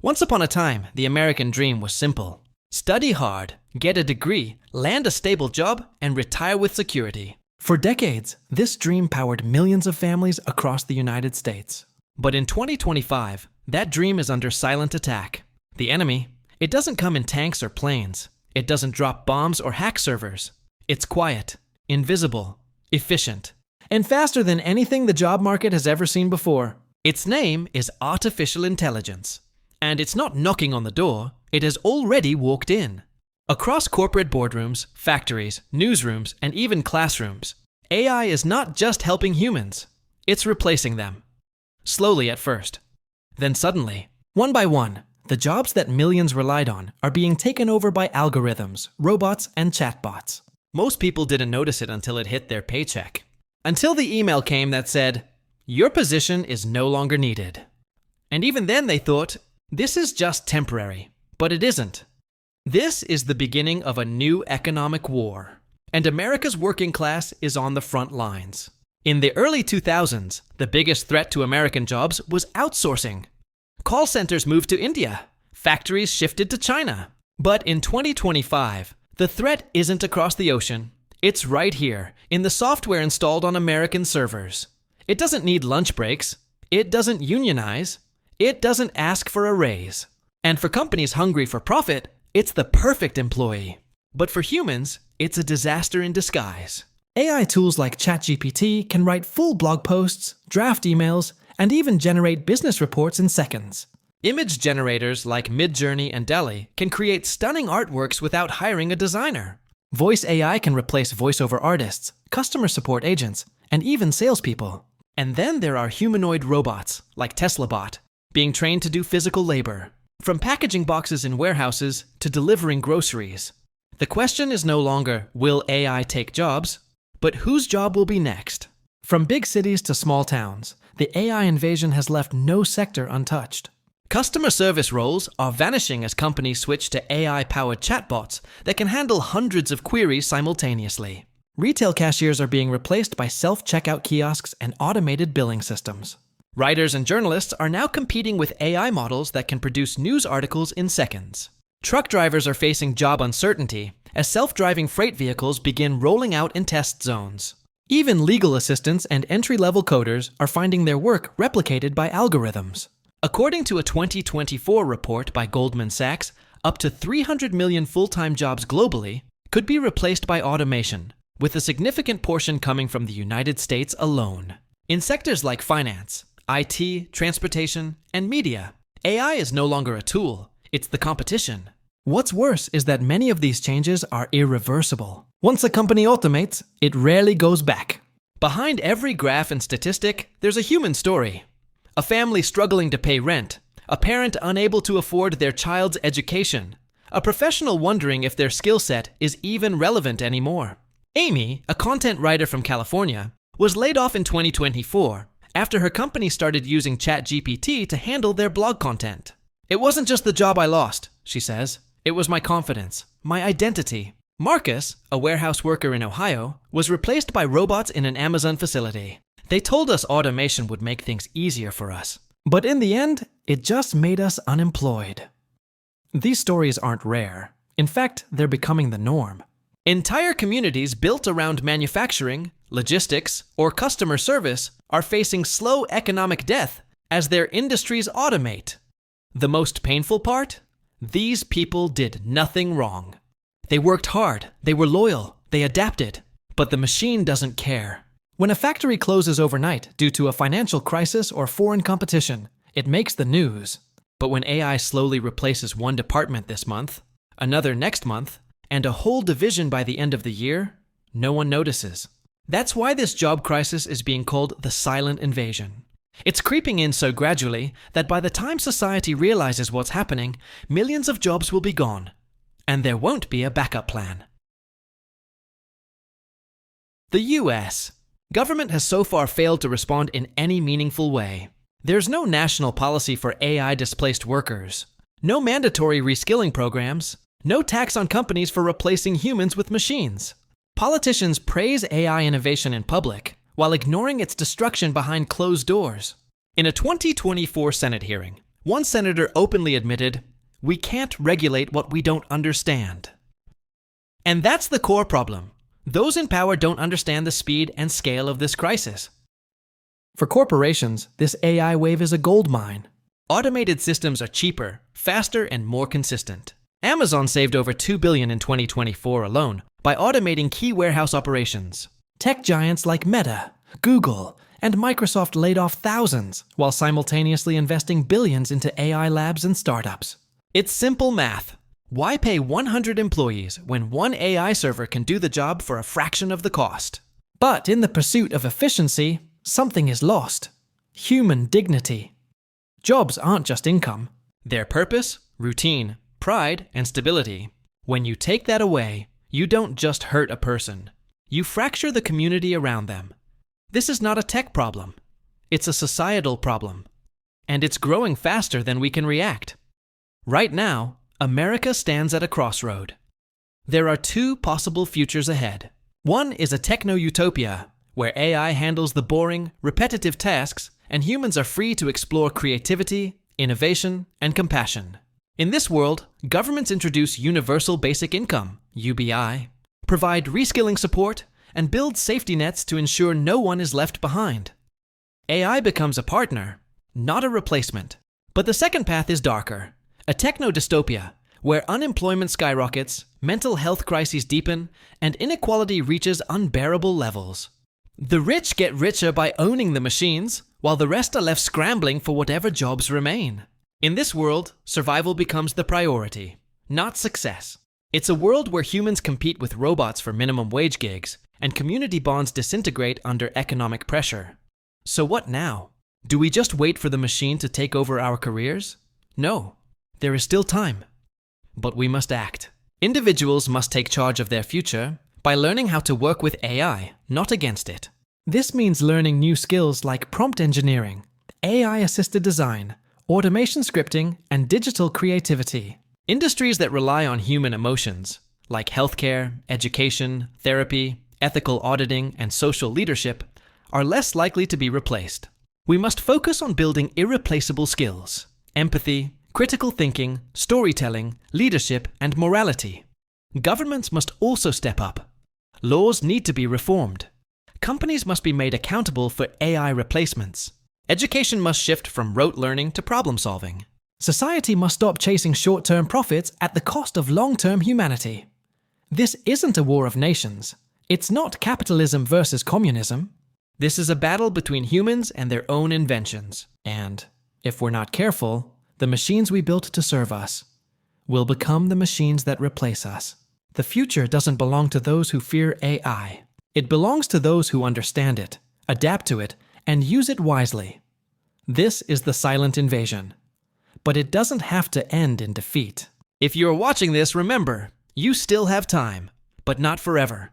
Once upon a time, the American dream was simple. Study hard, get a degree, land a stable job, and retire with security. For decades, this dream powered millions of families across the United States. But in 2025, that dream is under silent attack. The enemy, it doesn't come in tanks or planes. It doesn't drop bombs or hack servers. It's quiet, invisible, efficient, and faster than anything the job market has ever seen before. Its name is artificial intelligence. And it's not knocking on the door, it has already walked in. Across corporate boardrooms, factories, newsrooms, and even classrooms, AI is not just helping humans, it's replacing them. Slowly at first. Then suddenly, one by one, the jobs that millions relied on are being taken over by algorithms, robots, and chatbots. Most people didn't notice it until it hit their paycheck. Until the email came that said, "Your position is no longer needed." And even then they thought, this is just temporary, but it isn't. This is the beginning of a new economic war, and America's working class is on the front lines. In the early 2000s, the biggest threat to American jobs was outsourcing. Call centers moved to India, factories shifted to China. But in 2025, the threat isn't across the ocean. It's right here, in the software installed on American servers. It doesn't need lunch breaks. It doesn't unionize. It doesn't ask for a raise. And for companies hungry for profit, it's the perfect employee. But for humans, it's a disaster in disguise. AI tools like ChatGPT can write full blog posts, draft emails, and even generate business reports in seconds. Image generators like Midjourney and DALL-E can create stunning artworks without hiring a designer. Voice AI can replace voiceover artists, customer support agents, and even salespeople. And then there are humanoid robots, like TeslaBot, being trained to do physical labor, from packaging boxes in warehouses to delivering groceries. The question is no longer, will AI take jobs, but whose job will be next? From big cities to small towns, the AI invasion has left no sector untouched. Customer service roles are vanishing as companies switch to AI-powered chatbots that can handle hundreds of queries simultaneously. Retail cashiers are being replaced by self-checkout kiosks and automated billing systems. Writers and journalists are now competing with AI models that can produce news articles in seconds. Truck drivers are facing job uncertainty as self-driving freight vehicles begin rolling out in test zones. Even legal assistants and entry-level coders are finding their work replicated by algorithms. According to a 2024 report by Goldman Sachs, up to 300 million full-time jobs globally could be replaced by automation, with a significant portion coming from the United States alone. In sectors like finance, IT, transportation, and media, AI is no longer a tool, it's the competition. What's worse is that many of these changes are irreversible. Once a company automates, it rarely goes back. Behind every graph and statistic, there's a human story. A family struggling to pay rent, a parent unable to afford their child's education, a professional wondering if their skill set is even relevant anymore. Amy, a content writer from California, was laid off in 2024 after her company started using ChatGPT to handle their blog content. "It wasn't just the job I lost," she says. "It was my confidence, my identity." Marcus, a warehouse worker in Ohio, was replaced by robots in an Amazon facility. "They told us automation would make things easier for us. But in the end, it just made us unemployed." These stories aren't rare. In fact, they're becoming the norm. Entire communities built around manufacturing, logistics, or customer service are facing slow economic death as their industries automate. The most painful part? These people did nothing wrong. They worked hard, they were loyal, they adapted, but the machine doesn't care. When a factory closes overnight due to a financial crisis or foreign competition, it makes the news. But when AI slowly replaces one department this month, another next month, and a whole division by the end of the year, no one notices. That's why this job crisis is being called the silent invasion. It's creeping in so gradually that by the time society realizes what's happening, millions of jobs will be gone, and there won't be a backup plan. The US. Government has so far failed to respond in any meaningful way. There's no national policy for AI-displaced workers, no mandatory reskilling programs, no tax on companies for replacing humans with machines. Politicians praise AI innovation in public, while ignoring its destruction behind closed doors. In a 2024 Senate hearing, One senator openly admitted, "We can't regulate what we don't understand." And that's the core problem. Those in power don't understand the speed and scale of this crisis. For corporations, this AI wave is a gold mine. Automated systems are cheaper, faster, and more consistent. Amazon saved over $2 billion in 2024 alone by automating key warehouse operations. Tech giants like Meta, Google, and Microsoft laid off thousands while simultaneously investing billions into AI labs and startups. It's simple math. Why pay 100 employees when one AI server can do the job for a fraction of the cost? But in the pursuit of efficiency, something is lost. Human dignity. Jobs aren't just income. They're purpose, routine, pride, and stability. When you take that away, you don't just hurt a person. You fracture the community around them. This is not a tech problem. It's a societal problem. And it's growing faster than we can react. Right now, America stands at a crossroad. There are two possible futures ahead. One is a techno-utopia, where AI handles the boring, repetitive tasks, and humans are free to explore creativity, innovation, and compassion. In this world, governments introduce universal basic income, UBI, provide reskilling support, and build safety nets to ensure no one is left behind. AI becomes a partner, not a replacement. But the second path is darker. A techno-dystopia, where unemployment skyrockets, mental health crises deepen, and inequality reaches unbearable levels. The rich get richer by owning the machines, while the rest are left scrambling for whatever jobs remain. In this world, survival becomes the priority, not success. It's a world where humans compete with robots for minimum wage gigs, and community bonds disintegrate under economic pressure. So what now? Do we just wait for the machine to take over our careers? No. There is still time. But we must act. Individuals must take charge of their future by learning how to work with AI, not against it. This means learning new skills like prompt engineering, AI-assisted design, automation scripting, and digital creativity. Industries that rely on human emotions, like healthcare, education, therapy, ethical auditing, and social leadership, are less likely to be replaced. We must focus on building irreplaceable skills: empathy, critical thinking, storytelling, leadership, and morality. Governments must also step up. Laws need to be reformed. Companies must be made accountable for AI replacements. Education must shift from rote learning to problem solving. Society must stop chasing short-term profits at the cost of long-term humanity. This isn't a war of nations. It's not capitalism versus communism. This is a battle between humans and their own inventions. And, if we're not careful, the machines we built to serve us will become the machines that replace us. The future doesn't belong to those who fear AI. It belongs to those who understand it, adapt to it, and use it wisely. This is the silent invasion. But it doesn't have to end in defeat. If you're watching this, remember, you still have time, but not forever.